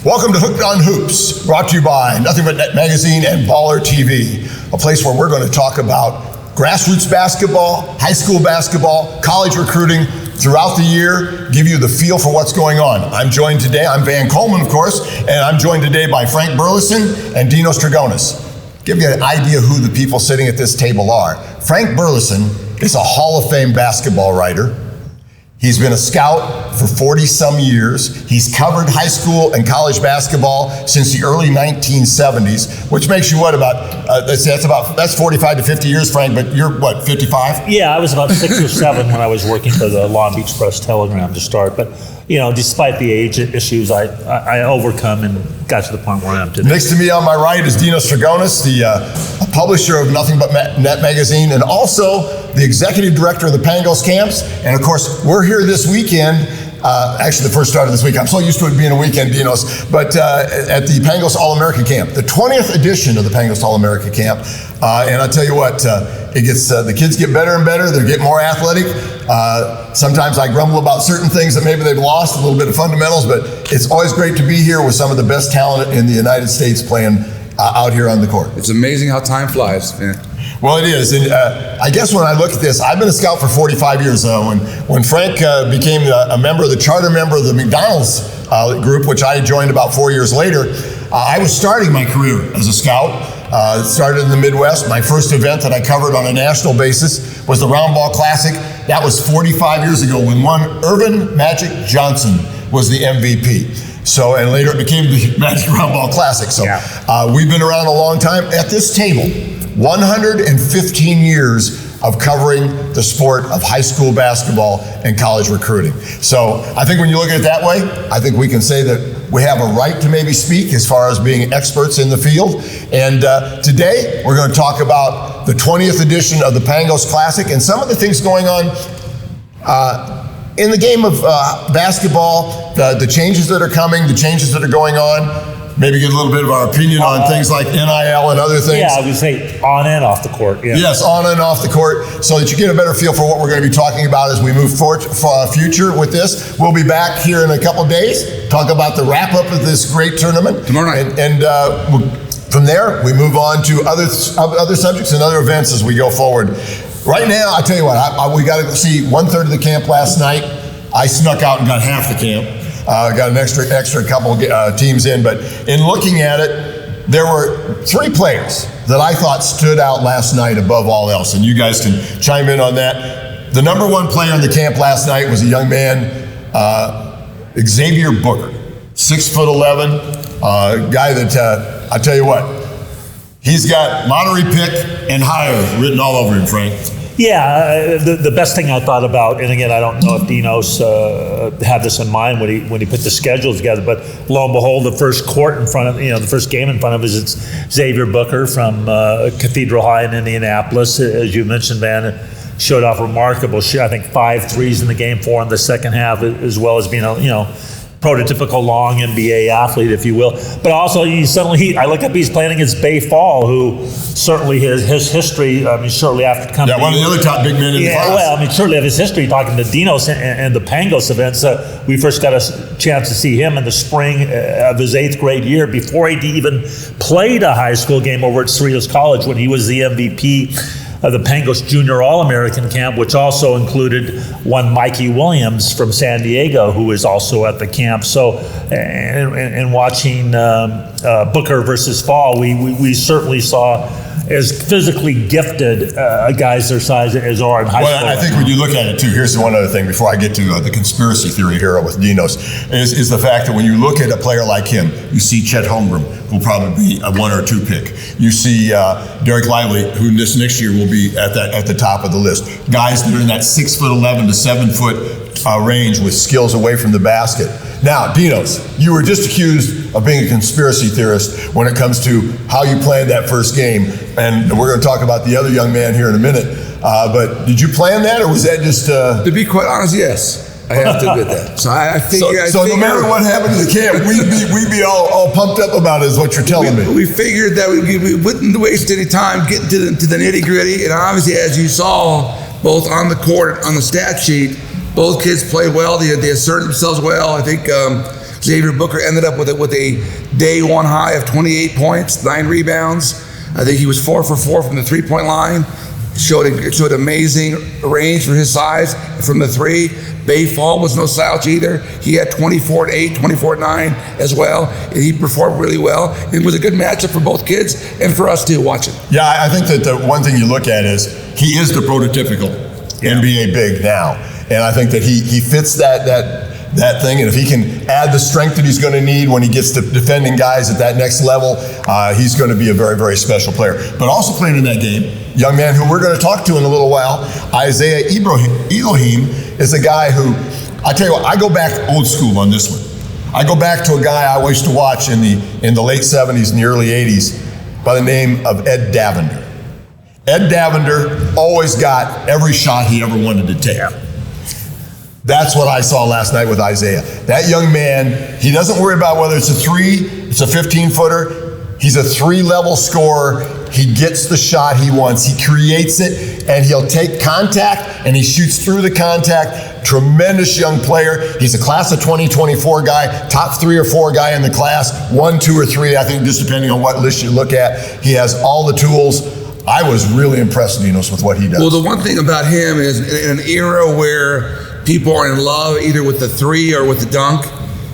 Welcome to Hooked on Hoops, brought to you by Nothing But Net Magazine and Baller TV, a place where we're going to talk about grassroots basketball, high school basketball, college recruiting throughout the year, give you the feel for what's going on. I'm joined today, I'm Van Coleman, of course, and I'm joined today by Frank Burlison and Dino Strogonis. Give you an idea who the people sitting at this table are. Frank Burlison is a Hall of Fame basketball writer. He's been a scout for 40-some years. He's covered high school and college basketball since the early 1970s, which makes you what, that's 45 to 50 years, Frank, but you're what, 55? Yeah, I was about 6 or 7 when I was working for the Long Beach Press-Telegram to start, but you know, despite the age issues, I overcome and got to the point where I am today. Next to me on my right is Dino Strogonis, the publisher of Nothing But Net Magazine, and also the executive director of the Pangos camps. And of course, we're here this weekend. Actually, the first start of this week. I'm so used to it being a weekend, Dinos. But at the Pangos All-American Camp, the 20th edition of the Pangos All-American Camp. And I tell you what, it gets the kids get better and better. They get more athletic. Sometimes I grumble about certain things that maybe they've lost, a little bit of fundamentals. But it's always great to be here with some of the best talent in the United States playing out here on the court. It's amazing how time flies, man. Well, it is, and I guess when I look at this, I've been a scout for 45 years. When Frank became a member of the charter member of the McDonald's group, which I joined about 4 years later, I was starting my career as a scout. Started in the Midwest. My first event that I covered on a national basis was the Round Ball Classic. That was 45 years ago when one Irvin Magic Johnson was the MVP. So, and later it became the Magic Round Ball Classic. So we've been around a long time. At this table, 115 years of covering the sport of high school basketball and college recruiting. So I think when you look at it that way, I think we can say that we have a right to maybe speak as far as being experts in the field. And today we're going to talk about the 20th edition of the Pangos Classic and some of the things going on in the game of basketball, the changes that are coming, the changes that are going on. Maybe get a little bit of our opinion on things like NIL and other things. Yeah, I would say on and off the court. Yeah. Yes, on and off the court, so that you get a better feel for what we're going to be talking about as we move forward for our future with this. We'll be back here in a couple of days, talk about the wrap-up of this great tournament. Tomorrow night. And from there, we move on to other subjects and other events as we go forward. Right now, I tell you what, we got to see 1/3 of the camp last night. I snuck out and got half the camp. Got an extra couple teams in, but in looking at it, there were 3 players that I thought stood out last night above all else, and you guys can chime in on that. The number 1 player in the camp last night was a young man, Xavier Booker, 6'11", guy that I tell you what, he's got lottery pick and higher written all over him, Frank. Yeah, the best thing I thought about, and again, I don't know if Dinos had this in mind when he put the schedule together, but lo and behold, the first court in front of, the first game in front of us, it's Xavier Booker from Cathedral High in Indianapolis. As you mentioned, Van, showed off remarkable shit. I think 5 threes in the game, 4 in the second half, as well as being prototypical long NBA athlete, if you will. But also, I look up, he's playing against Bay Fall, who certainly his history, shortly after coming. Yeah, one of the other top big men in the class. Well, shortly of his history, talking to Dinos and the Pangos events, we first got a chance to see him in the spring of his 8th grade year before he even played a high school game over at Cerritos College when he was the MVP of the Pangos Junior All-American Camp, which also included one Mikey Williams from San Diego, who is also at the camp. So, and watching Booker versus Fall, we certainly saw as physically gifted guys their size as are in high school. Well, I think when you look at it too, here's one other thing before I get to the conspiracy theory here with Dinos, is the fact that when you look at a player like him, you see Chet Holmgren, who'll probably be a 1 or 2 pick. You see Derek Lively, who this next year will be at the top of the list. Guys that are in that 6'11" to 7 foot range with skills away from the basket. Now, Dinos, you were just accused of being a conspiracy theorist when it comes to how you planned that first game, and we're going to talk about the other young man here in a minute. But did you plan that, or was that just? To be quite honest, yes. I have to admit that. So I figured. So no matter what happened to the camp, we'd be all pumped up about it, is what you're telling me. We figured that we wouldn't waste any time getting to the nitty gritty, and obviously, as you saw, both on the court, on the stat sheet, both kids played well. They asserted themselves well. I think Xavier Booker ended up with a day one high of 28 points, 9 rebounds. I think he was 4 for 4 from the 3-point line. Showed amazing range for his size from the 3. Bay Fall was no slouch either. He had 24-8, 24-9 as well, and he performed really well. It was a good matchup for both kids and for us too watching. Yeah, I think that the one thing you look at is he is the prototypical NBA big now, and I think that he fits that thing, and if he can add the strength that he's going to need when he gets to defending guys at that next level, he's going to be a very, very special player. But also playing in that game, young man who we're going to talk to in a little while, Isaiah Elohim, is a guy who, I tell you what, I go back old school on this one. I go back to a guy I used to watch in the late 70s and the early 80s by the name of Ed Davender. Ed Davender always got every shot he ever wanted to take. That's what I saw last night with Isaiah. That young man, he doesn't worry about whether it's a 3, it's a 15-footer. He's a 3-level scorer. He gets the shot he wants. He creates it, and he'll take contact, and he shoots through the contact. Tremendous young player. He's a class of 2024 guy, top 3 or 4 guy in the class, 1, 2, or 3, I think, just depending on what list you look at. He has all the tools. I was really impressed, Dinos, with what he does. Well, the one thing about him is in an era where people are in love either with the 3 or with the dunk,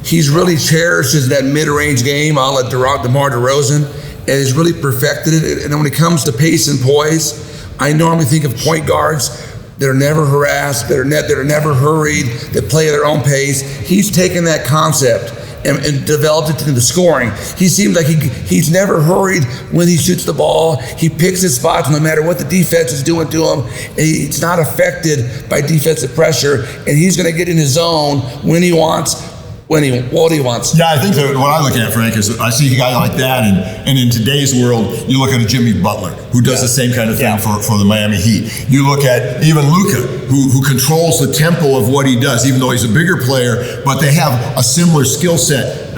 he's really cherishes that mid-range game, a la DeMar DeRozan, and has really perfected it. And when it comes to pace and poise, I normally think of point guards that are never harassed, that are never hurried, that play at their own pace. He's taken that concept and developed it into scoring. He seems like he's never hurried when he shoots the ball. He picks his spots no matter what the defense is doing to him. And he's not affected by defensive pressure, and he's going to get in his zone when he wants, what he wants. Yeah, I think that what I look at, Frank, is I see a guy like that, and in today's world, you look at a Jimmy Butler, who does the same kind of thing for the Miami Heat. You look at even Luka, who controls the tempo of what he does, even though he's a bigger player, but they have a similar skill set.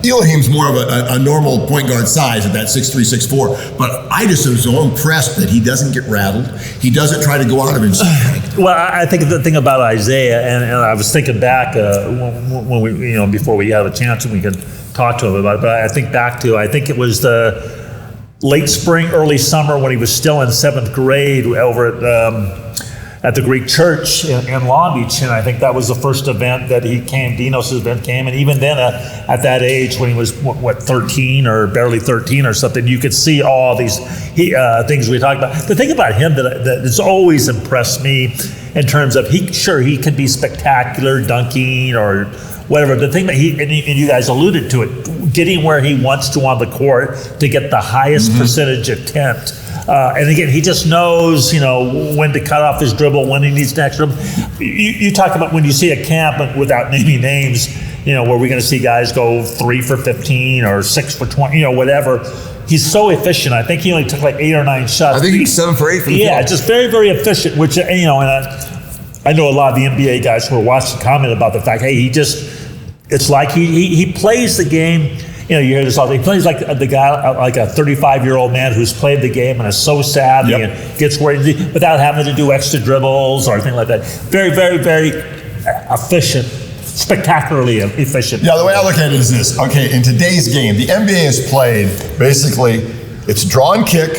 Elohim's more of a normal point guard size at that 6'3", 6'4", but I just am so impressed that he doesn't get rattled. He doesn't try to go out of his stride. Well, I think the thing about Isaiah, and I was thinking back when we, before we had a chance and we could talk to him about it, but I think it was the late spring, early summer when he was still in 7th grade over at the Greek church in Long Beach, and I think that was the first event that he came, Dinos' event came, and even then at that age when he was, 13 or barely 13 or something, you could see all these things we talked about. The thing about him that has always impressed me in terms of, he could be spectacular dunking or whatever. The thing that and you guys alluded to it, getting where he wants to on the court to get the highest percentage attempt. And again, he just knows, when to cut off his dribble, when he needs to dribble. You talk about when you see a camp, without naming names, where we're going to see guys go 3 for 15 or 6 for 20, whatever. He's so efficient. I think he only took like 8 or 9 shots. I think he's 7 for 8 from the floor. Just very, very efficient, which, and I know a lot of the NBA guys who are watching comment about the fact, hey, it's like he plays the game. You hear this all day. He plays like the guy, like a 35-year-old man who's played the game and is so savvy and gets where without having to do extra dribbles or anything like that. Very, very, very efficient, spectacularly efficient. Yeah, the way I look at it is this. Okay, in today's game, the NBA is played basically, it's draw and kick,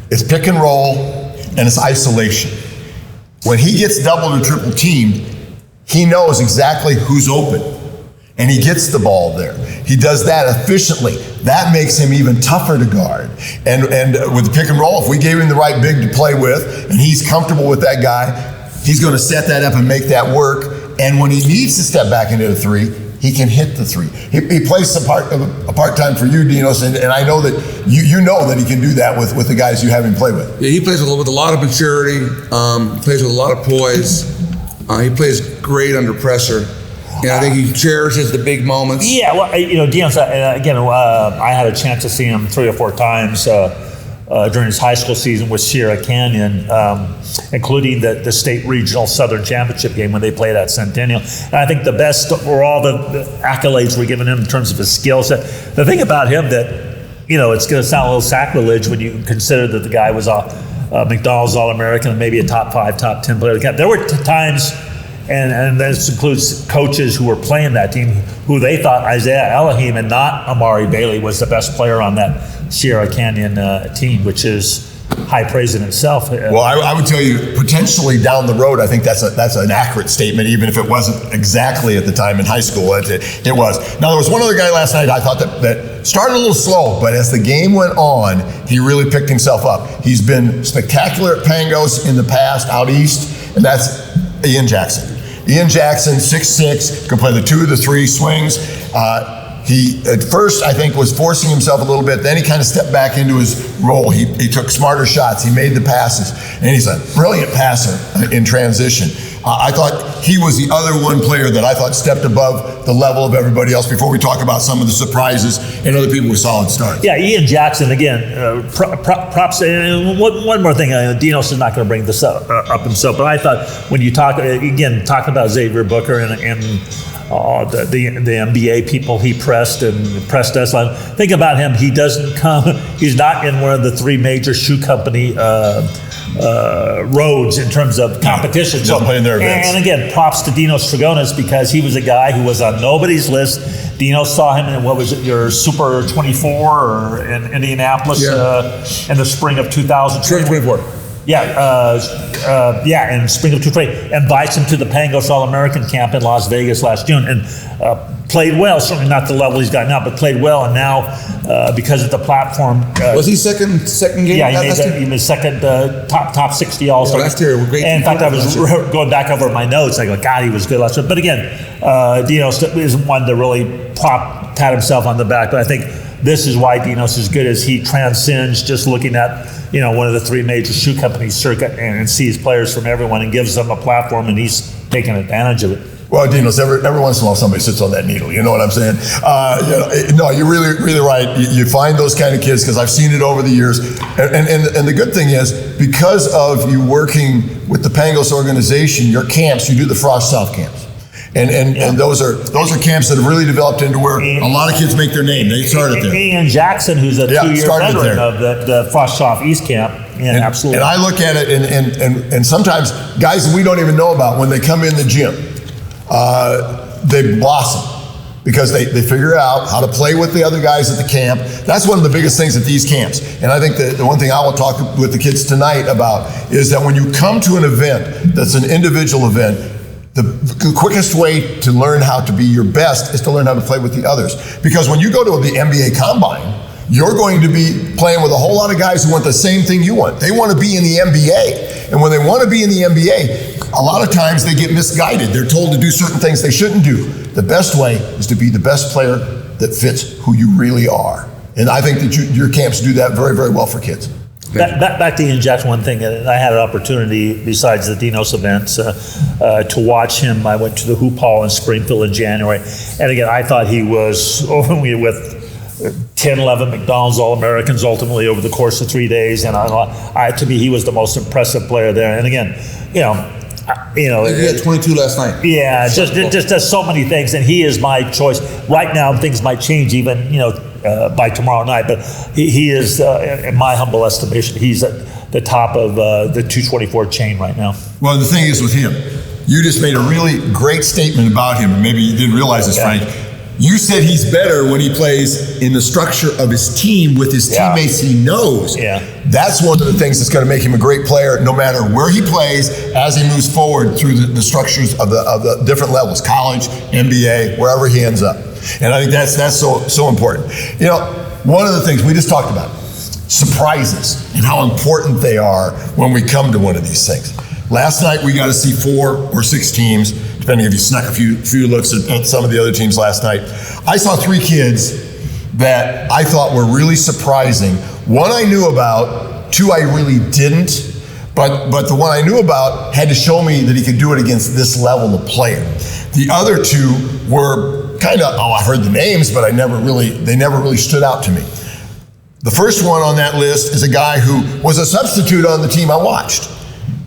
it's pick and roll, and it's isolation. When he gets doubled or triple teamed, he knows exactly who's open. And he gets the ball there. He does that efficiently. That makes him even tougher to guard. And with the pick and roll, if we gave him the right big to play with, and he's comfortable with that guy, he's going to set that up and make that work. And when he needs to step back into the 3, he can hit the 3. He plays a part-time for you, Dinos, and I know that you know that he can do that with the guys you have him play with. Yeah, he plays with a lot of maturity. He plays with a lot of poise. He plays great under pressure. I think he cherishes the big moments. Yeah, well, Dinos, again, I had a chance to see him 3 or 4 times during his high school season with Sierra Canyon, including the state regional Southern Championship game when they played at Centennial. And I think the best, or all the accolades we're giving him in terms of his skill set. The thing about him that, it's going to sound a little sacrilege when you consider that the guy was a McDonald's All-American and maybe a top 5, top 10 player. There were times. and this includes coaches who were playing that team, who they thought Isaiah Elohim and not Amari Bailey was the best player on that Sierra Canyon team, which is high praise in itself. Well, I would tell you, potentially down the road, I think that's an accurate statement, even if it wasn't exactly at the time in high school. It was. Now, there was one other guy last night I thought that started a little slow, but as the game went on, he really picked himself up. He's been spectacular at Pangos in the past, out east, and that's Ian Jackson. Ian Jackson, 6'6", can play the 2, the 3 swings. He, at first, I think, was forcing himself a little bit. Then he kind of stepped back into his role. He took smarter shots. He made the passes. And he's a brilliant passer in transition. I thought he was the other one player that I thought stepped above the level of everybody else before we talk about some of the surprises and other people with solid starts. Yeah, Ian Jackson, again, props. One more thing, Dinos is not going to bring this up himself, but I thought when you talk about Xavier Booker and the NBA people he pressed and pressed us on. Think about him. He doesn't come. He's not in one of the 3 major shoe company roads in terms of competition. So playing their events. And again, props to Dino Strogonis, because he was a guy who was on nobody's list. Dino saw him in, what was it, your Super 24 or in Indianapolis in the spring of 2024. In spring of 2020, invites him to the Pangos All-American Camp in Las Vegas last June, and played well. Certainly not the level he's got now, but played well. And now, because of the platform, was he second game? Yeah, he made second top 60 all-star. Last year, great. And in fact, I was going back over my notes. I go, God, he was good last year. But again, Dino is one to really pat himself on the back. But I think this is why Dino's as good as he transcends just looking at one of the 3 major shoe companies circuit and sees players from everyone and gives them a platform, and he's taking advantage of it. Well, Dinos, every once in a while somebody sits on that needle. You know what I'm saying? No, you're really, really right. You find those kind of kids, because I've seen it over the years. And the good thing is, because of you working with the Pangos organization, your camps, you do the Frost South camps. And those are camps that have really developed into where a lot of kids make their name. They started there. Ian Jackson, who's a 2-year veteran of the Frost South East camp. Yeah, absolutely. And I look at it, and sometimes guys that we don't even know about, when they come in the gym, they blossom because they figure out how to play with the other guys at the camp. That's one of the biggest things at these camps. And I think that the one thing I will talk with the kids tonight about is that when you come to an event that's an individual event, the quickest way to learn how to be your best is to learn how to play with the others. Because when you go to the NBA Combine, you're going to be playing with a whole lot of guys who want the same thing you want. They want to be in the NBA. And when they want to be in the NBA, a lot of times they get misguided. They're told to do certain things they shouldn't do. The best way is to be the best player that fits who you really are. And I think that your camps do that very, very well for kids. Back to Ian Jackson, one thing, I had an opportunity, besides the Dinos events, to watch him. I went to the Hoop Hall in Springfield in January. And again, I thought he was, with 10, 11 McDonald's All-Americans ultimately over the course of 3 days. And to me, he was the most impressive player there. And again, he had 22 last night. Yeah, just does so many things. And he is my choice. Right now, things might change even, by tomorrow night, but he is, in my humble estimation, he's at the top of the 224 chain right now. Well, the thing is with him, you just made a really great statement about him, and maybe you didn't realize this, Frank. You said he's better when he plays in the structure of his team with his teammates he knows. Yeah. That's one of the things that's going to make him a great player, no matter where he plays, as he moves forward through the structures of the different levels, college, NBA, wherever he ends up. And I think that's so important. One of the things we just talked about, surprises and how important they are when we come to one of these things. Last night we got to see 4 or 6 teams, depending if you snuck a few looks at some of the other teams last night. I saw 3 kids that I thought were really surprising. One I knew about, 2 I really didn't. But the one I knew about had to show me that he could do it against this level of player. The other 2 were kind of, I heard the names, but they never really stood out to me. The first one on that list is a guy who was a substitute on the team I watched,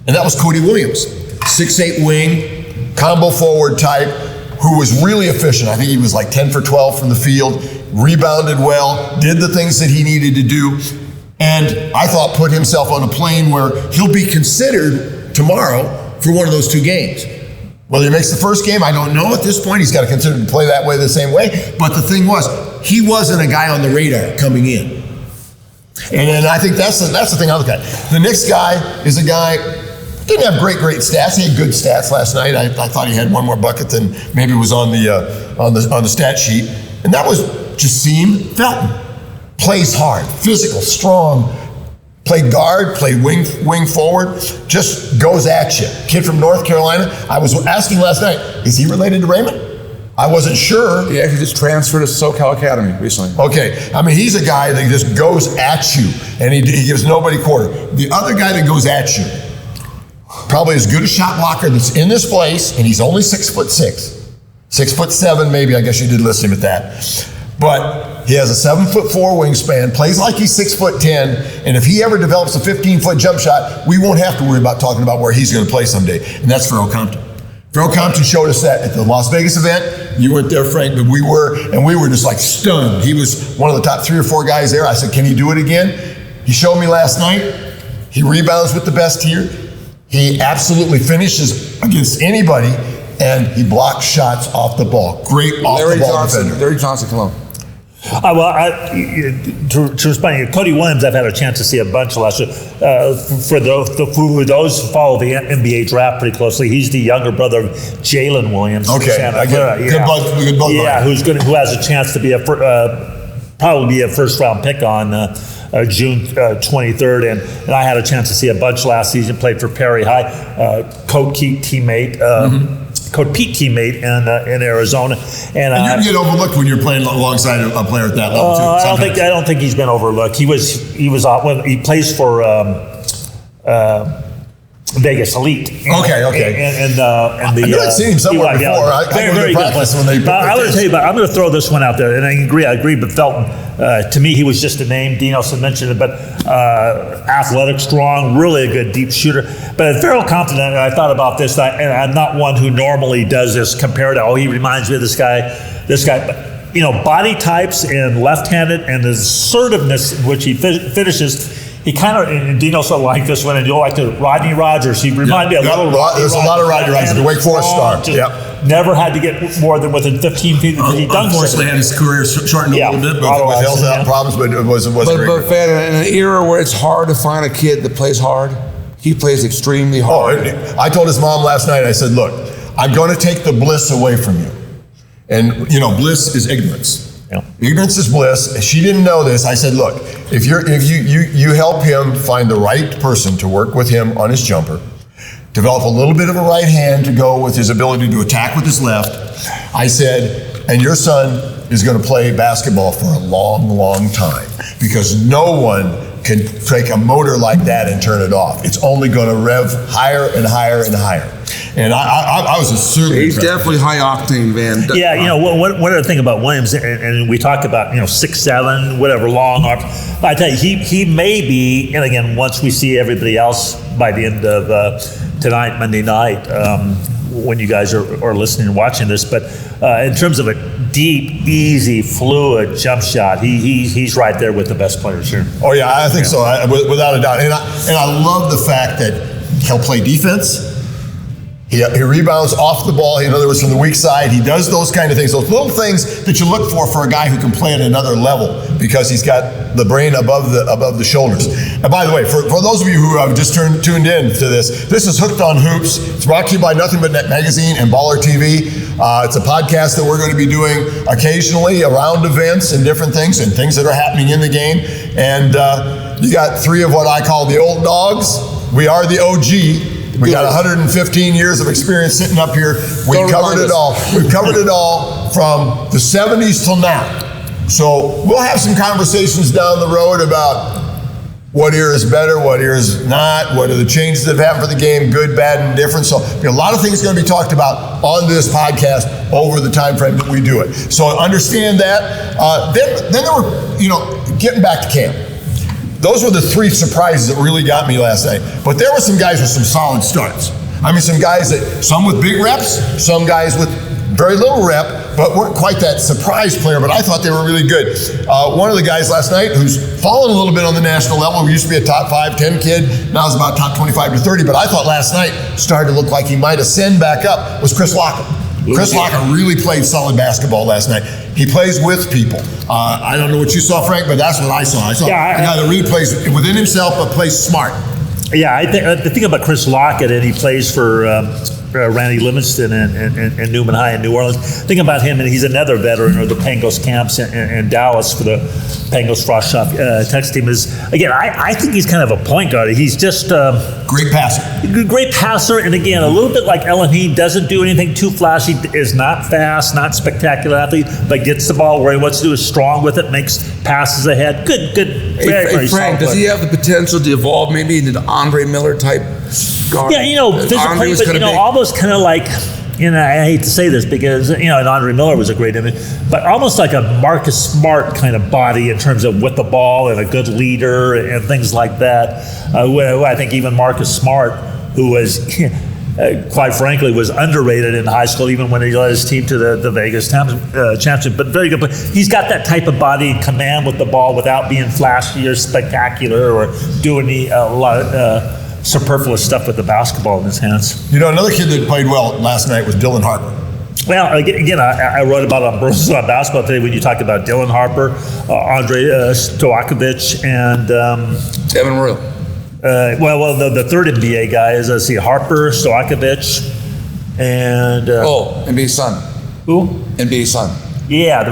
and that was Cody Williams, 6'8" wing, combo forward type, who was really efficient. I think he was like 10 for 12 from the field, rebounded well, did the things that he needed to do, and I thought put himself on a plane where he'll be considered tomorrow for one of those 2 games. Whether he makes the first game, I don't know at this point. He's got to consider to play that way the same way. But the thing was, he wasn't a guy on the radar coming in. And then I think that's the thing I look at. The next guy is a guy, didn't have great stats. He had good stats last night. I thought he had one more bucket than maybe was on the stat sheet. And that was Jasim Felton. Plays hard, physical, strong. Played guard, played wing forward, just goes at you. Kid from North Carolina. I was asking last night, is he related to Raymond? I wasn't sure. He actually just transferred to SoCal Academy recently. Okay, I mean, he's a guy that just goes at you, and he gives nobody quarter. The other guy that goes at you, probably as good a shot blocker that's in this place, and he's only 6'6", 6'7" maybe. I guess you did list him at that, but he has a 7'4" wingspan, plays like he's 6'10", and if he ever develops a 15-foot jump shot, we won't have to worry about talking about where he's going to play someday, and that's Farrell Compton. Farrell Compton showed us that at the Las Vegas event. You weren't there, Frank, but we were, and we were just like stunned. He was one of the top 3 or 4 guys there. I said, can he do it again? He showed me last night. He rebounds with the best here. He absolutely finishes against anybody, and he blocks shots off the ball. Great off-the-ball defender. Larry Johnson, come on. To respond to you, Cody Williams, I've had a chance to see a bunch last year. For those who follow the NBA draft pretty closely, he's the younger brother of Jalen Williams. Okay, good bug. Yeah, who has a chance to be probably be a first round pick on June 23rd, and I had a chance to see a bunch last season. Played for Perry High, Coach Pete teammate. Coach Pete teammate in Arizona, and you get overlooked when you're playing alongside a player at that level too. I don't think he's been overlooked. He he plays for Vegas Elite. Okay. And I've seen him somewhere before. I very good player. I'm going to tell you about. I'm going to throw this one out there, and I agree with Felton. To me, he was just a name. Dinos had mentioned it, but athletic, strong, really a good deep shooter. But at Farrell Compton, I thought about this, and I'm not one who normally does this compared to, he reminds me of this guy. But, body types and left-handed and the assertiveness in which he finishes. He kind of, and Dino's like this one, and you'll like to Rodney Rogers. He reminded me a little. There's a lot of Rodney Rogers, the Wake Forest star. Never had to get more than within 15 feet. He unfortunately had his career shortened a little bit, but with health problems, but it wasn't great. But in an era where it's hard to find a kid that plays hard, he plays extremely hard. I told his mom last night, I said, look, I'm going to take the bliss away from you. And, bliss is ignorance. Yeah. Ignorance is bliss. She didn't know this. I said, look, if you help him find the right person to work with him on his jumper, develop a little bit of a right hand to go with his ability to attack with his left, I said, and your son is going to play basketball for a long, long time, because no one can take a motor like that and turn it off. It's only going to rev higher and higher and higher. And I was certainly he's definitely high octane, man. Yeah, one other thing about Williams, and we talk about 6'7", whatever, long arms. I tell you, he may be, and again, once we see everybody else by the end of tonight, Monday night, when you guys are listening and watching this, but in terms of a deep, easy, fluid jump shot, he's right there with the best players here. Oh yeah, I think so, without a doubt. And I love the fact that he'll play defense. He rebounds off the ball. In other words, from the weak side, he does those kind of things. Those little things that you look for a guy who can play at another level, because he's got the brain above the shoulders. And by the way, for those of you who have just tuned in to this is Hooked on Hoops. It's brought to you by Nothing But Net Magazine and Baller TV. It's a podcast that we're going to be doing occasionally around events and different things and things that are happening in the game. And you got 3 of what I call the old dogs. We are the OG. We got 115 years of experience sitting up here. We've covered it all. We've covered it all from the 70s till now. So we'll have some conversations down the road about what era is better, what era is not, what are the changes that have happened for the game, good, bad, and different. So a lot of things are going to be talked about on this podcast over the time frame that we do it. So understand that. Then there were, getting back to camp. Those were the 3 surprises that really got me last night. But there were some guys with some solid starts. I mean, some guys some with big reps, some guys with very little rep, but weren't quite that surprise player, but I thought they were really good. One of the guys last night who's fallen a little bit on the national level, used to be a top 5, 10 kid, now is about top 25 to 30, but I thought last night started to look like he might ascend back up, was Chris Lockett. Chris Lockett really played solid basketball last night. He plays with people. I don't know what you saw, Frank, but that's what I saw. I saw a guy that really plays within himself, but plays smart. Yeah, the thing about Chris Lockett, and he plays for Randy Livingston and Newman High in New Orleans. Think about him, and he's another veteran of the Pangos camps in Dallas for the Pangos Frost Shop Texas team. I think he's kind of a point guard. He's just great passer. Great passer, and again, a little bit like Elohim, doesn't do anything too flashy, is not fast, not spectacular athlete, but gets the ball where he wants to do, is strong with it, makes passes ahead. Good, very Frank, does he have the potential to evolve maybe into the Andre Miller type guard? Yeah, physically, but almost kind of like, I hate to say this because, and Andre Miller was a great image, but almost like a Marcus Smart kind of body in terms of with the ball and a good leader and things like that. I think even Marcus Smart, who was, quite frankly, was underrated in high school, even when he led his team to the Vegas championship, but very good player. He's got that type of body and command with the ball without being flashy or spectacular or doing a lot of superfluous stuff with the basketball in his hands. Another kid that played well last night was Dylan Harper. Well, again, I wrote about it on Burleson on basketball today when you talked about Dylan Harper, Andre Stojakovic, and Devin Royal. The third NBA guy is, Harper, Stojakovic, and NBA's son. Who? NBA's son. Yeah,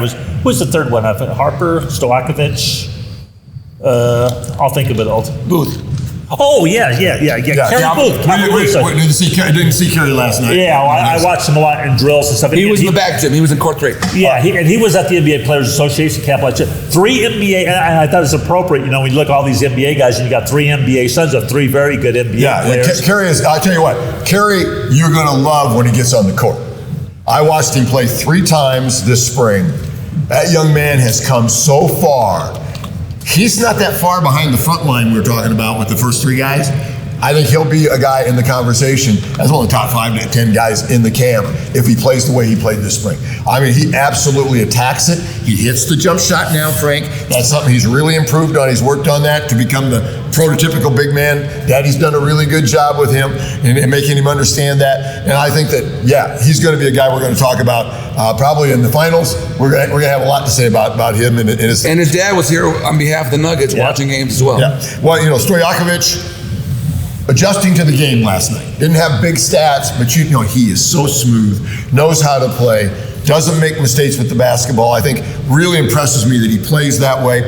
who's the third one? Harper, Stojakovic. I'll think of it. Booth. Oh, yeah. Kerry Booth. Didn't see Kerry last night. Yeah, I watched him a lot in drills and stuff. He was in the back gym. He was in court 3. Yeah, he was at the NBA Players Association camp. 3 NBA, and I thought it was appropriate. When you look at all these NBA guys, and you got 3 NBA sons of 3 very good NBA players. Kerry is, I'll tell you what, Kerry, you're going to love when he gets on the court. I watched him play 3 times this spring. That young man has come so far. He's not that far behind the front line we were talking about with the first 3 guys. I think he'll be a guy in the conversation as one of the top 5 to 10 guys in the camp if he plays the way he played this spring. I mean, he absolutely attacks it. He hits the jump shot now, Frank. That's something he's really improved on. He's worked on that to become the prototypical big man. Daddy's done a really good job with him and making him understand that. And I think that, he's going to be a guy we're going to talk about probably in the finals. We're going to have a lot to say about him. And his dad was here on behalf of the Nuggets watching games as well. Yeah. Well, Stojakovic, adjusting to the game last night. Didn't have big stats, but he is so smooth, knows how to play, doesn't make mistakes with the basketball. I think really impresses me that he plays that way.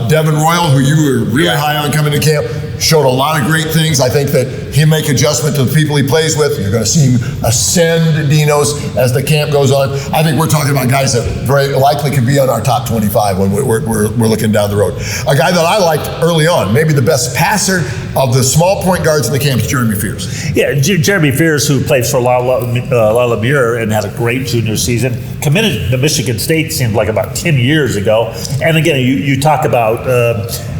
Devin Royal, who you were really high on coming to camp, showed a lot of great things. I think that he'll make adjustment to the people he plays with. You're going to see him ascend Dinos as the camp goes on. I think we're talking about guys that very likely could be on our top 25 when we're looking down the road. A guy that I liked early on, maybe the best passer of the small point guards in the camp is Jeremy Fears. Yeah, Jeremy Fears, who plays for La Muir and had a great junior season, committed to Michigan State, seemed like about 10 years ago. And again, you talk about,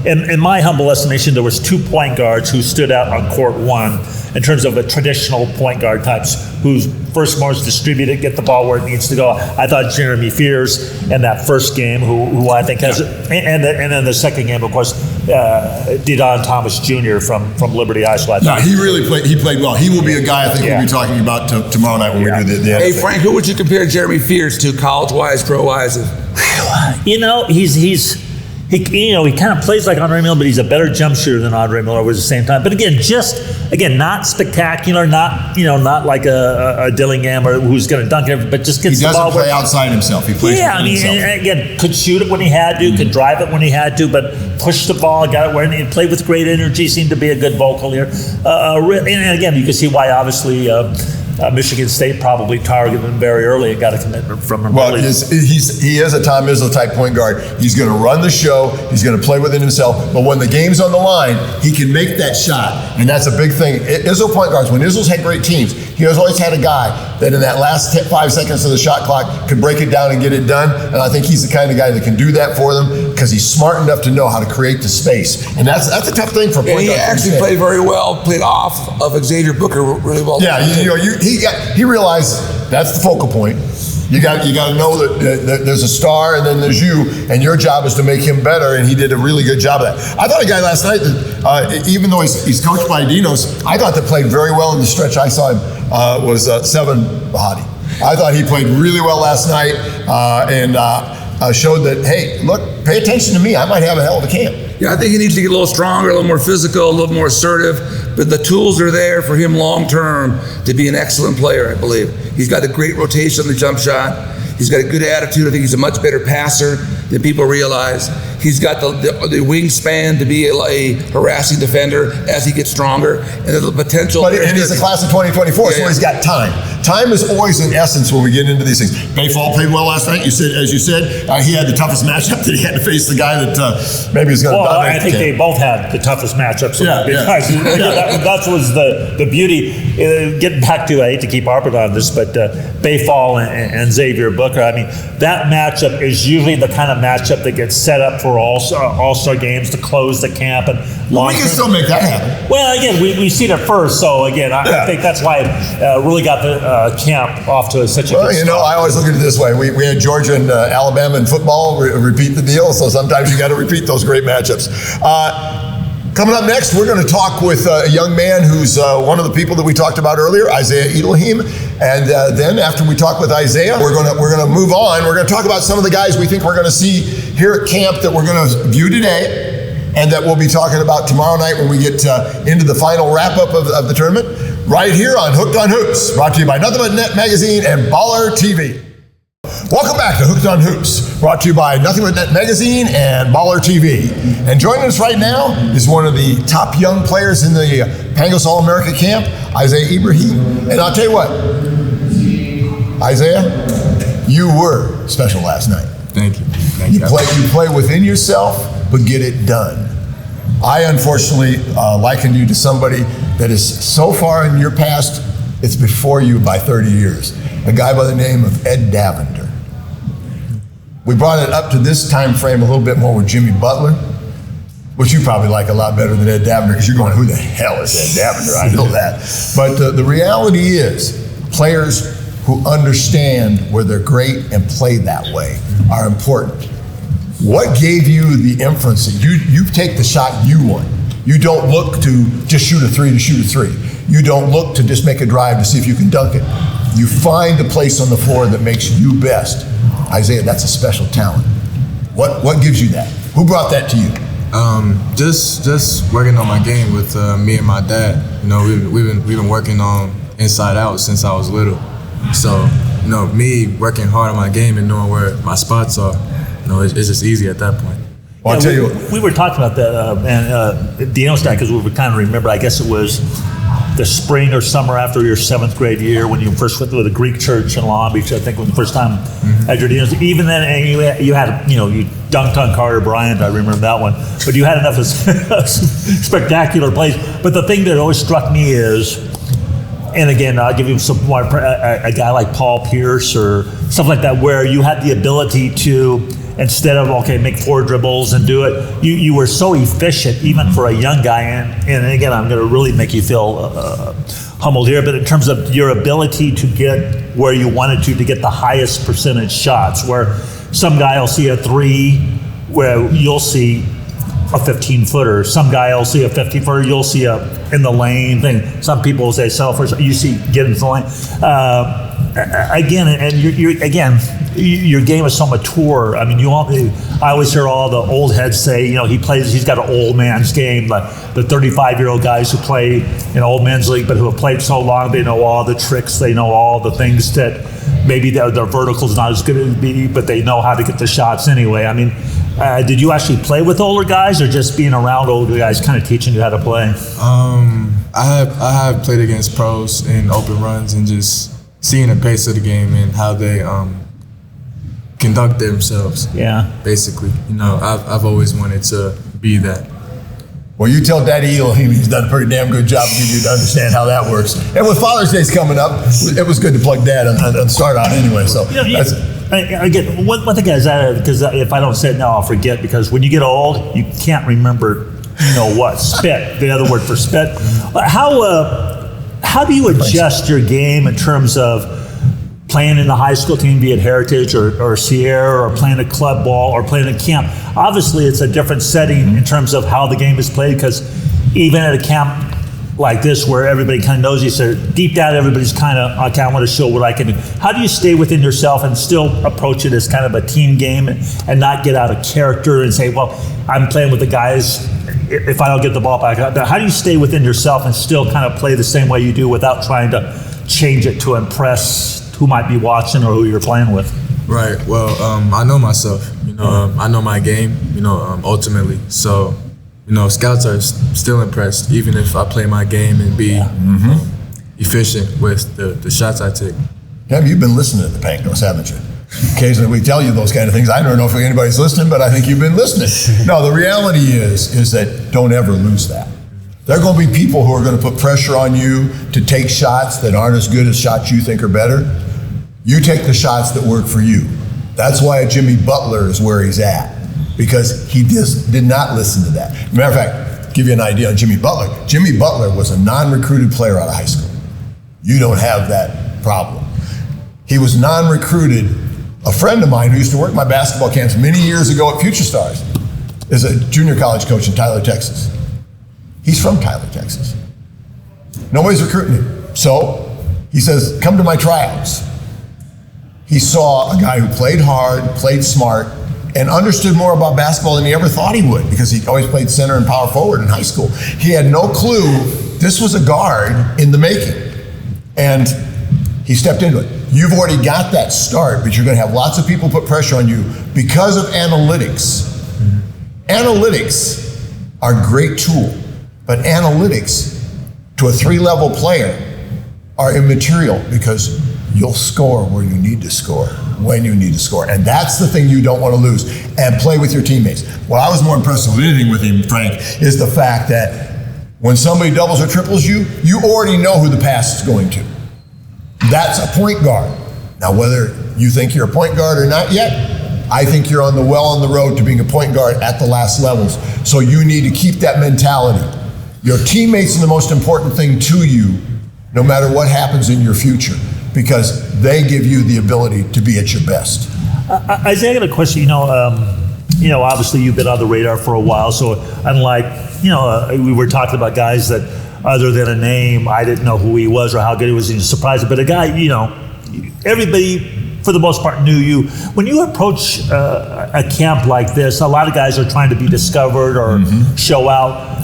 in my humble estimation, there was 2 point guards who stood out on court 1 in terms of a traditional point guard types whose first more is distributed, get the ball where it needs to go. I thought Jeremy Fears in that first game, who I think has, and then the second game, of course, Didon Thomas Jr. from Liberty High School. He really played. He played well. He will be a guy I think we'll be talking about tomorrow night when we do the Hey, Frank, who would you compare Jeremy Fears to, college-wise, pro-wise? He kind of plays like Andre Miller, but he's a better jump shooter than Andre Miller was at the same time. But again, not spectacular, not like a Dillingham or who's going to dunk it, but just gets the ball. He doesn't play outside himself. He plays within himself. And again, could shoot it when he had to, could drive it when he had to, but pushed the ball, got it where he played with great energy, seemed to be a good vocal here. And again, you can see why, obviously, Michigan State probably targeted him very early and got a commitment from him. Well, he is a Tom Izzo type point guard. He's going to run the show. He's going to play within himself. But when the game's on the line, he can make that shot. And that's a big thing. Izzo point guards, when Izzo's had great teams, he has always had a guy that in that last 5 seconds of the shot clock could break it down and get it done. And I think he's the kind of guy that can do that for them because he's smart enough to know how to create the space. And that's a tough thing for point guards. He actually played very well, played off of Xavier Booker really well. Yeah, he realized that's the focal point. You got to know that there's a star and then there's you, and your job is to make him better. And he did a really good job of that. I thought a guy last night that, even though he's coached by Dinos, I thought that played very well in the stretch I saw him was Seven Bahati. I thought he played really well last night and showed that, hey, look, pay attention to me. I might have a hell of a camp. Yeah, I think he needs to get a little stronger, a little more physical, a little more assertive. But the tools are there for him long term to be an excellent player, I believe. He's got a great rotation on the jump shot. He's got a good attitude. I think he's a much better passer than people realize. He's got the wingspan to be a harassing defender as he gets stronger, and the potential. And he's the class of 2024, so he's got time. Time is always an essence when we get into these things. Bayfall played well last night. As you said, he had the toughest matchup that he had to face the guy that maybe was going to. Well, I think they both had the toughest matchups. That was the beauty. Getting back to, I hate to keep harping on this, but Bayfall and Xavier Booker. I mean, that matchup is usually the kind of matchup that gets set up for all-star games to close the camp. And we can still make that happen. Well, again, we've seen it first, so again, I think that's why it really got the camp off to such a good start. I always look at it this way. We had Georgia and Alabama in football repeat the deal, so sometimes you got to repeat those great matchups. Coming up next, we're going to talk with a young man who's one of the people that we talked about earlier, Isaiah Elohim. And then after we talk with Isaiah, we're going to move on. We're going to talk about some of the guys we think we're going to see here at camp that we're going to view today and that we'll be talking about tomorrow night when we get into the final wrap-up of the tournament, right here on Hooked on Hoops, brought to you by Nothing But Net Magazine and Baller TV. Welcome back to Hooked on Hoops, brought to you by Nothing But Net Magazine and Baller TV. And joining us right now is one of the top young players in the Pangos All-American Camp, Isaiah Ibrahim. And I'll tell you what, Isaiah, you were special last night. Thank you. You play within yourself, but get it done. I unfortunately liken you to somebody that is so far in your past, it's before you by 30 years. A guy by the name of Ed Davender. We brought it up to this time frame a little bit more with Jimmy Butler, which you probably like a lot better than Ed Davender because you're going, who the hell is Ed Davender? I know that. But the reality is players who understand where they're great and play that way are important. What gave you the inference that you take the shot you want? You don't look to just shoot a three to shoot a three. You don't look to just make a drive to see if you can dunk it. You find the place on the floor that makes you best. Isaiah, that's a special talent. What gives you that? Who brought that to you? Just working on my game with me and my dad. You know, we've been working on inside out since I was little. So, you know, me working hard on my game and knowing where my spots are, you know, it's just easy at that point. Well, I'll tell you what. We were talking about that, and Dino Strogonis, because we were kind of remember, I guess it was the spring or summer after your 7th grade year when you first went to the Greek church in Long Beach, I think was the first time at your Dinos. Even then, and you had, you dunked on Carter Bryant, I remember that one. But you had enough of spectacular plays. But the thing that always struck me is, and again, I'll give you some more, a guy like Paul Pierce or stuff like that, where you had the ability to, instead of, make 4 dribbles and do it, you were so efficient, even for a young guy. And again, I'm going to really make you feel humbled here, but in terms of your ability to get where you wanted to get the highest percentage shots, where some guy will see a 3, where you'll see a 15-footer. Some guy will see a 50-footer. You'll see a in the lane thing. Some people will say self-first. You see get into the lane. Again, and your game is so mature. I mean, I always hear all the old heads say, he's got an old man's game. Like the 35-year-old guys who play in old men's league, but who have played so long, they know all the tricks. They know all the things that maybe their vertical's not as good as be, but they know how to get the shots anyway. I mean, did you actually play with older guys, or just being around older guys kind of teaching you how to play? I have played against pros in open runs and just seeing the pace of the game and how they conduct themselves. Yeah. Basically, I've always wanted to be that. Well, you tell Daddy Elohim he's done a pretty damn good job of getting you to understand how that works. And with Father's Day's coming up, it was good to plug Dad and start out anyway. So again, one thing is that, because if I don't say it now, I'll forget, because when you get old, you can't remember, what, spit, the other word for spit. How do you adjust your game in terms of playing in the high school team, be it Heritage or Sierra, or playing a club ball or playing a camp. Obviously, it's a different setting in terms of how the game is played, because even at a camp like this where everybody kind of knows each other, deep down everybody's kind of, okay, I want to show what I can do. How do you stay within yourself and still approach it as kind of a team game and not get out of character and say, well, I'm playing with the guys, if I don't get the ball back? How do you stay within yourself and still kind of play the same way you do without trying to change it to impress who might be watching or who you're playing with? Right. Well, I know myself. I know my game. Ultimately. So, scouts are still impressed, even if I play my game and be efficient with the shots I take. Have you been listening to the Pangos, haven't you? Occasionally we tell you those kind of things. I don't know if anybody's listening, but I think you've been listening. No, the reality is that don't ever lose that. There are going to be people who are going to put pressure on you to take shots that aren't as good as shots you think are better. You take the shots that work for you. That's why Jimmy Butler is where he's at, because he just did not listen to that. Matter of fact, give you an idea on Jimmy Butler. Jimmy Butler was a non-recruited player out of high school. You don't have that problem. He was non-recruited. A friend of mine who used to work my basketball camps many years ago at Future Stars is a junior college coach in Tyler, Texas. He's from Tyler, Texas. Nobody's recruiting him. So he says, come to my tryouts. He saw a guy who played hard, played smart, and understood more about basketball than he ever thought he would, because he always played center and power forward in high school. He had no clue this was a guard in the making. And he stepped into it. You've already got that start, but you're going to have lots of people put pressure on you because of analytics. Analytics are a great tool, but analytics to a 3-level player are immaterial, because you'll score where you need to score, when you need to score. And that's the thing you don't want to lose, and play with your teammates. What I was more impressed with anything with him, Frank, is the fact that when somebody doubles or triples you, you already know who the pass is going to. That's a point guard. Now, whether you think you're a point guard or not yet, I think you're on the road to being a point guard at the last levels. So you need to keep that mentality. Your teammates are the most important thing to you, no matter what happens in your future, because they give you the ability to be at your best. Isaiah, I got a question. Obviously you've been on the radar for a while, so unlike, we were talking about guys that, other than a name, I didn't know who he was or how good he was. He was surprised. But a guy, everybody, for the most part, knew you. When you approach a camp like this, a lot of guys are trying to be discovered or show out.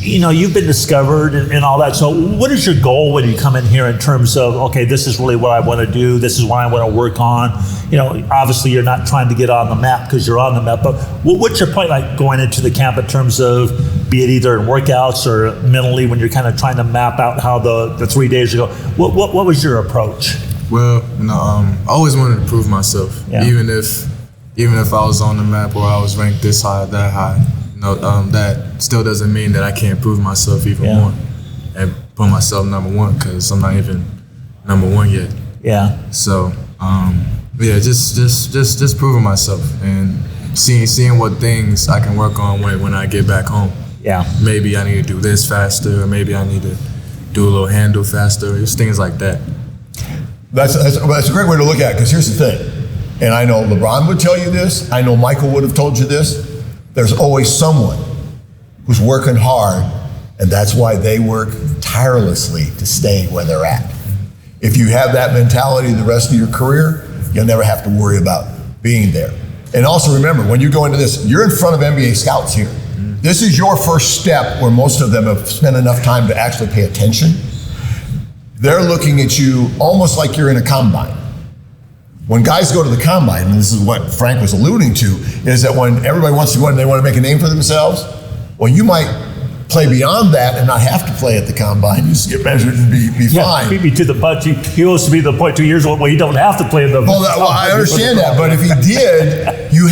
You've been discovered and all that. So what is your goal when you come in here in terms of, okay, this is really what I want to do. This is what I want to work on. Obviously you're not trying to get on the map because you're on the map, but what's your point like going into the camp in terms of, be it either in workouts or mentally when you're kind of trying to map out how the 3 days ago, what was your approach? Well, I always wanted to prove myself, even if I was on the map or I was ranked this high or that high. That still doesn't mean that I can't prove myself even more and put myself number one, because I'm not even number one yet. Yeah. So, just proving myself and seeing what things I can work on when I get back home. Yeah. Maybe I need to do this faster, or maybe I need to do a little handle faster. Just things like that. That's a great way to look at it, because here's the thing, and I know LeBron would tell you this, I know Michael would have told you this, there's always someone who's working hard, and that's why they work tirelessly to stay where they're at. If you have that mentality the rest of your career, you'll never have to worry about being there. And also remember, when you go into this, you're in front of NBA scouts here. This is your first step where most of them have spent enough time to actually pay attention. They're looking at you almost like you're in a combine. When guys go to the combine, and this is what Frank was alluding to, is that when everybody wants to go in and they want to make a name for themselves, well, you might play beyond that and not have to play at the combine. You just get measured and be fine. Beat me to the punch. He was to be the point 2 years old. Well, you don't have to play in the. Well, I understand that, but if he did, you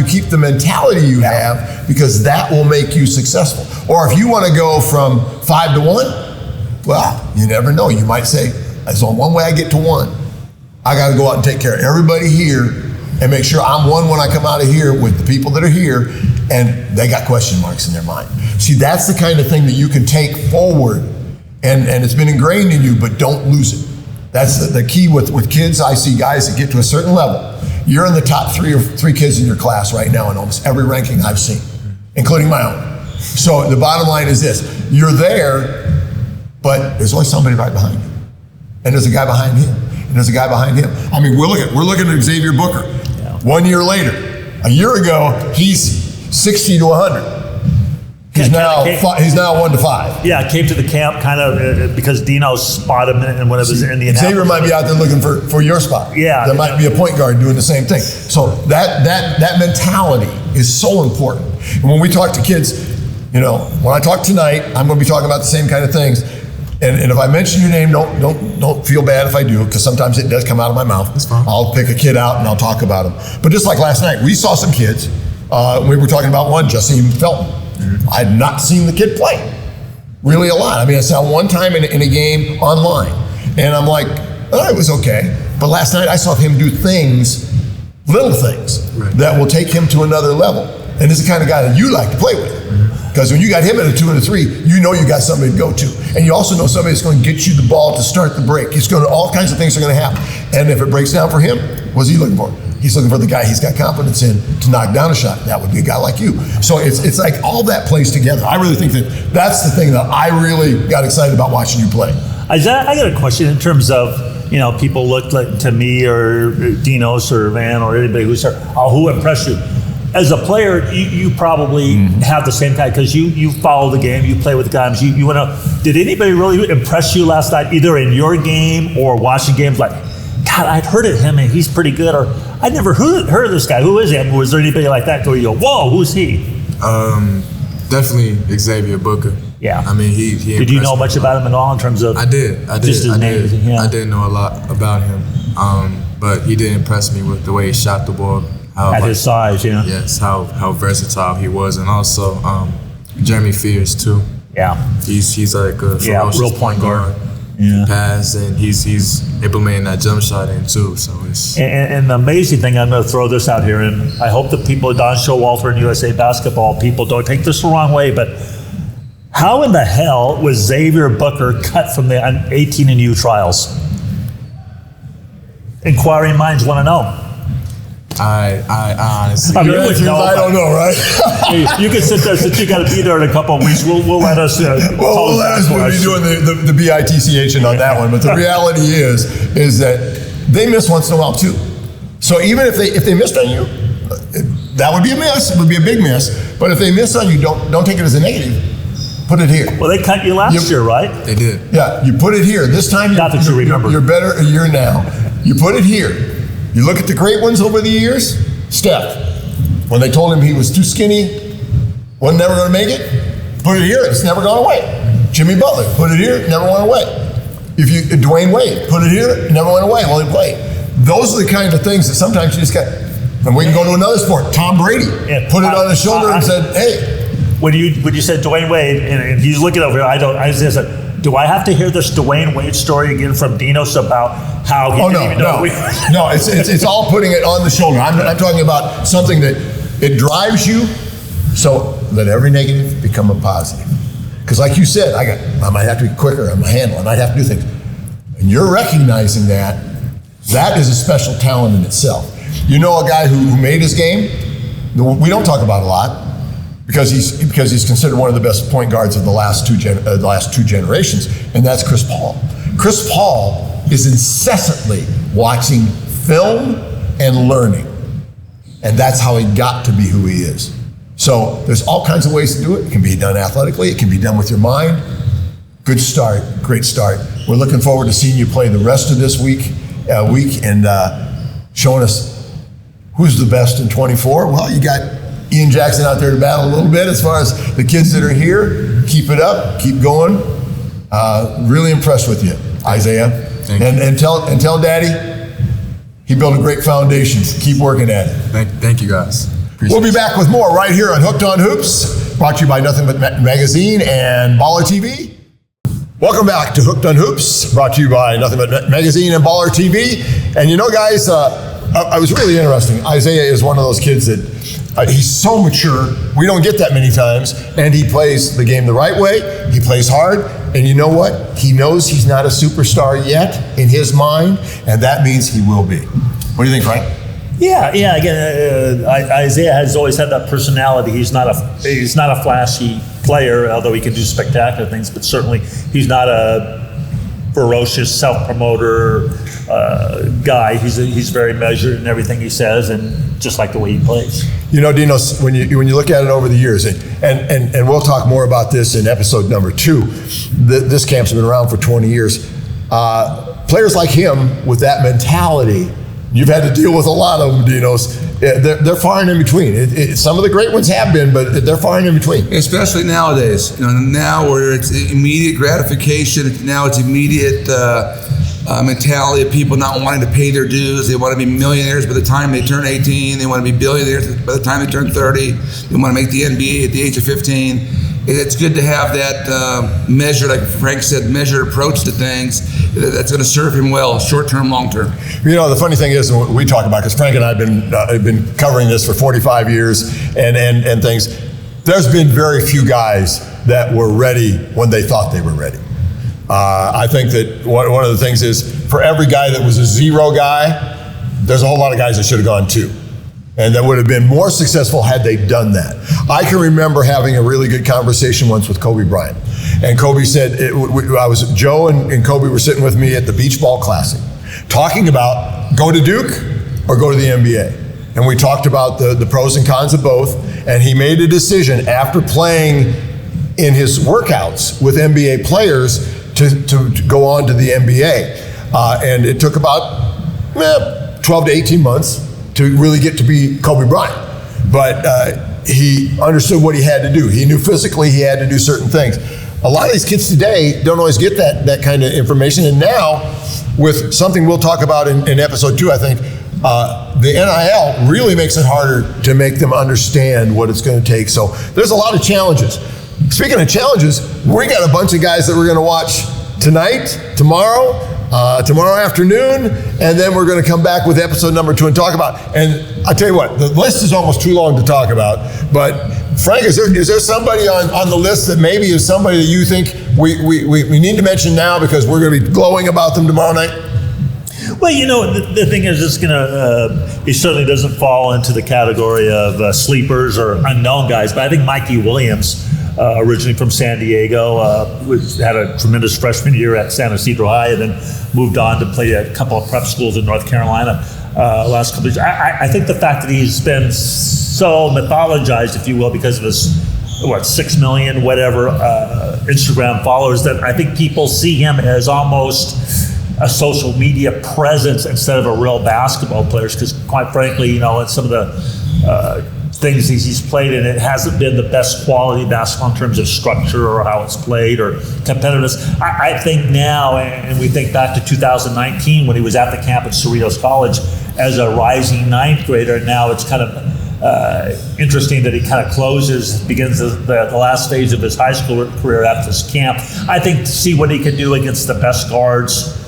keep the mentality you have, because that will make you successful. Or if you want to go from 5 to 1, well, you never know. You might say, there's only one way I get to 1. I got to go out and take care of everybody here and make sure I'm 1 when I come out of here with the people that are here, and they got question marks in their mind. See, that's the kind of thing that you can take forward, and it's been ingrained in you, but don't lose it. That's the key with kids. I see guys that get to a certain level. You're in the top three kids in your class right now in almost every ranking I've seen, including my own. So the bottom line is this: you're there, but there's always somebody right behind you, and there's a guy behind him, and there's a guy behind him. I mean, we're looking at Xavier Booker. Yeah. 1 year later, a year ago, he's 60 to 100. He's now 1 to 5. Yeah, came to the camp kind of because Dino spotted him in one of his Indian. Xavier might be out there looking for your spot. Yeah, there might be a point guard doing the same thing. So that mentality is so important. And when we talk to kids, when I talk tonight, I'm going to be talking about the same kind of things. And if I mention your name, don't feel bad if I do, because sometimes it does come out of my mouth. That's fine. I'll pick a kid out and I'll talk about him. But just like last night, we saw some kids. We were talking about one, Justin Felton. I had not seen the kid play really a lot. I mean, I saw one time in a game online, and I'm like, oh, it was okay. But last night I saw him do things, little things, that will take him to another level. And this is the kind of guy that you like to play with. Because when you got him at a 2 and a 3, you know you got somebody to go to. And you also know somebody that's going to get you the ball to start the break. All kinds of things are going to happen. And if it breaks down for him, what's he looking for? He's looking for the guy he's got confidence in to knock down a shot. That would be a guy like you. So it's like all that plays together. I really think that's the thing that I really got excited about watching you play. Isaiah, I got a question in terms of, people look like to me or Dinos or Van or anybody who impressed you. As a player, you probably have the same kind, because you follow the game, you play with guys. You want to. Did anybody really impress you last night, either in your game or watching games? Like, God, I'd heard of him and he's pretty good, or I'd never heard of this guy. Who is he? Was there anybody like that where you go, whoa, who's he? Definitely Xavier Booker. Yeah. I mean, he Did you know much about him at all in terms of? I did. Just his name. Yeah. I didn't know a lot about him, but he did impress me with the way he shot the ball. At his size, yeah. Yes, how versatile he was, and also Jeremy Fears too. Yeah. He's like a ferocious real point guard. Yeah. Pass, and he's implementing that jump shot in too. So it's and the amazing thing, I'm going to throw this out here, and I hope the people at Don Showalter and USA Basketball people don't take this the wrong way, but how in the hell was Xavier Booker cut from the 18U trials? Inquiring minds want to know. I honestly, I mean, I don't know, right? You can sit there since you got to be there in a couple of weeks. We'll let us. We'll be doing the BITCH on that one. But the reality is that they miss once in a while too. So even if they missed on you, that would be a miss. It would be a big miss. But if they miss on you, don't take it as a negative. Put it here. Well, they cut you last year, right? They did. Yeah, you put it here. This time, you're better a year now. You put it here. You look at the great ones over the years. Steph, when they told him he was too skinny, wasn't never going to make it, put it here. It's never gone away. Jimmy Butler, put it here. Never went away. Dwayne Wade, put it here. Never went away. Only played. Those are the kind of things that sometimes you just got. And we can go to another sport. Tom Brady put it on his shoulder and said, "Hey." When you said Dwayne Wade, and he's looking over here, I said, do I have to hear this Dwayne Wade story again from Dinos about how he didn't even know? No, it's all putting it on the shoulder. I'm talking about something that it drives you, so let every negative become a positive. Because like you said, I might have to be quicker on my handle. I might have to do things. And you're recognizing that is a special talent in itself. You know a guy who made his game, we don't talk about a lot, because he's considered one of the best point guards of the last two generations, and that's Chris Paul. Chris Paul is incessantly watching film and learning, and that's how he got to be who he is. So there's all kinds of ways to do it. It can be done athletically. It can be done with your mind. Good start, great start. We're looking forward to seeing you play the rest of this week and showing us who's the best in 24. Well, you got Ian Jackson out there to battle a little bit as far as the kids that are here. Keep it up, keep going. Really impressed with you, Isaiah. And tell Daddy he built a great foundation. Keep working at it. Thank you guys. We'll be back with more right here on Hooked on Hoops, brought to you by Nothing But Magazine and Baller TV. Welcome back to Hooked on Hoops, brought to you by Nothing But Magazine and Baller TV. And you know, guys, I was really interesting. Isaiah is one of those kids that he's so mature. We don't get that many times, and he plays the game the right way. He plays hard, And you know what? He knows he's not a superstar yet in his mind, and that means he will be. What do you think, Frank? Yeah. Again, Isaiah has always had that personality. He's not a flashy player, although he can do spectacular things. But certainly, he's not a ferocious self-promoter guy. He's very measured in everything he says, and just like the way he plays. You know, Dinos, when you look at it over the years, and we'll talk more about this in episode number 2. This camp's been around for 20 years. Players like him with that mentality. You've had to deal with a lot of them, Dinos. They're far and in between. Some of the great ones have been, but they're far and in between. Especially nowadays. Now where it's immediate gratification, now it's immediate mentality of people not wanting to pay their dues. They want to be millionaires by the time they turn 18. They want to be billionaires by the time they turn 30. They want to make the NBA at the age of 15. It's good to have that measured, like Frank said, measured approach to things that's going to serve him well, short-term, long-term. You know, the funny thing is, we talk about, because Frank and I have been covering this for 45 years and things, there's been very few guys that were ready when they thought they were ready. I think that one of the things is, for every guy that was a 0 guy, there's a whole lot of guys that should have gone 2. And that would have been more successful had they done that. I can remember having a really good conversation once with Kobe Bryant. And Kobe said, Joe and Kobe were sitting with me at the Beach Ball Classic, talking about go to Duke or go to the NBA. And we talked about the pros and cons of both. And he made a decision after playing in his workouts with NBA players to go on to the NBA. And it took about 12 to 18 months to really get to be Kobe Bryant. But he understood what he had to do. He knew physically he had to do certain things. A lot of these kids today don't always get that kind of information. And now, with something we'll talk about in episode 2, I think, the NIL really makes it harder to make them understand what it's going to take. So there's a lot of challenges. Speaking of challenges, we got a bunch of guys that we're going to watch tonight, tomorrow afternoon, and then we're going to come back with episode number 2 and talk about. And I tell you what, the list is almost too long to talk about. But Frank, is there somebody on the list that maybe is somebody that you think we need to mention now because we're going to be glowing about them tomorrow night? Well, you know, the thing is, it's he certainly doesn't fall into the category of sleepers or unknown guys. But I think Mikey Williams, originally from San Diego, had a tremendous freshman year at San Ysidro High, and then moved on to play at a couple of prep schools in North Carolina last couple of years. I think the fact that he's been so mythologized, if you will, because of his 6 million whatever Instagram followers, that I think people see him as almost a social media presence instead of a real basketball player. Because quite frankly, you know, in some of the things he's played in, it hasn't been the best quality basketball in terms of structure or how it's played or competitiveness. I think now, and we think back to 2019 when he was at the camp at Cerritos College as a rising 9th grader. Now it's kind of interesting that he kind of begins the last stage of his high school career at this camp. I think to see what he can do against the best guards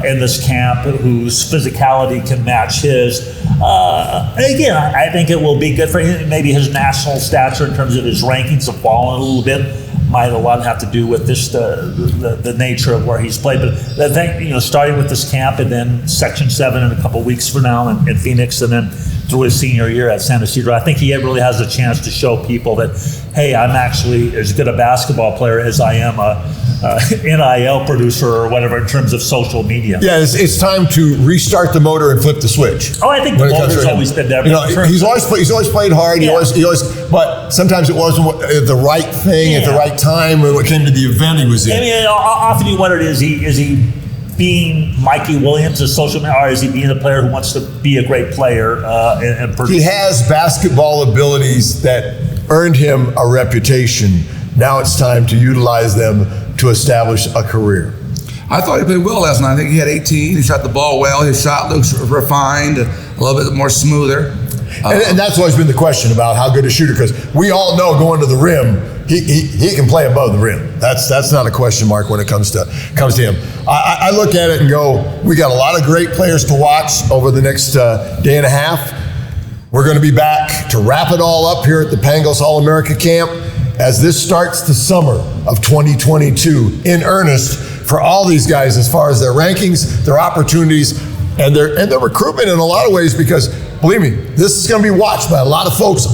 in this camp, whose physicality can match his. Again, I think it will be good for him. Maybe his national stature in terms of his rankings have fallen a little bit. Might a lot have to do with this the nature of where he's played. But I think, you know, starting with this camp and then Section 7 in a couple of weeks from now in Phoenix, and then through his senior year at San Ysidro, I think he really has a chance to show people that, hey, I'm actually as good a basketball player as I am a NIL producer or whatever in terms of social media. Yeah, it's time to restart the motor and flip the switch. Oh, I think the motor's always been there. You know, he's always played hard. Yeah. He always, but sometimes it wasn't the right thing at the right time when it came to the event he was in. I mean, often you wonder, is he being Mikey Williams, a social media, or is he being a player who wants to be a great player and produce? He has basketball abilities that earned him a reputation. Now it's time to utilize them to establish a career. I thought he played well last night. I think he had 18. He shot the ball well. His shot looks refined, a little bit more smoother. And that's always been the question about how good a shooter, because we all know going to the rim, he can play above the rim. That's not a question mark when it comes to him. I look at it and go, we got a lot of great players to watch over the next day and a half. We're going to be back to wrap it all up here at the Pangos All-American Camp. as this starts the summer of 2022 in earnest for all these guys as far as their rankings, their opportunities, and their recruitment in a lot of ways, because believe me, this is going to be watched by a lot of folks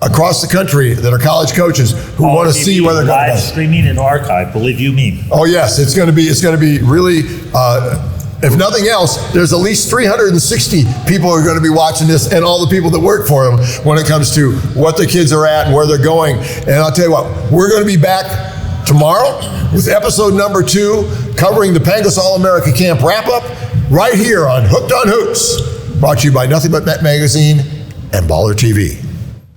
across the country that are college coaches who want to see where they're going to go. Live streaming and archive, believe you me. Oh yes, it's going to be really. If nothing else, there's at least 360 people who are going to be watching this, and all the people that work for them when it comes to what the kids are at and where they're going. And I'll tell you what, we're going to be back tomorrow with episode number 2, covering the Pangos All-American Camp wrap-up right here on Hooked on Hoops, brought to you by Nothing But Net Magazine and Baller TV.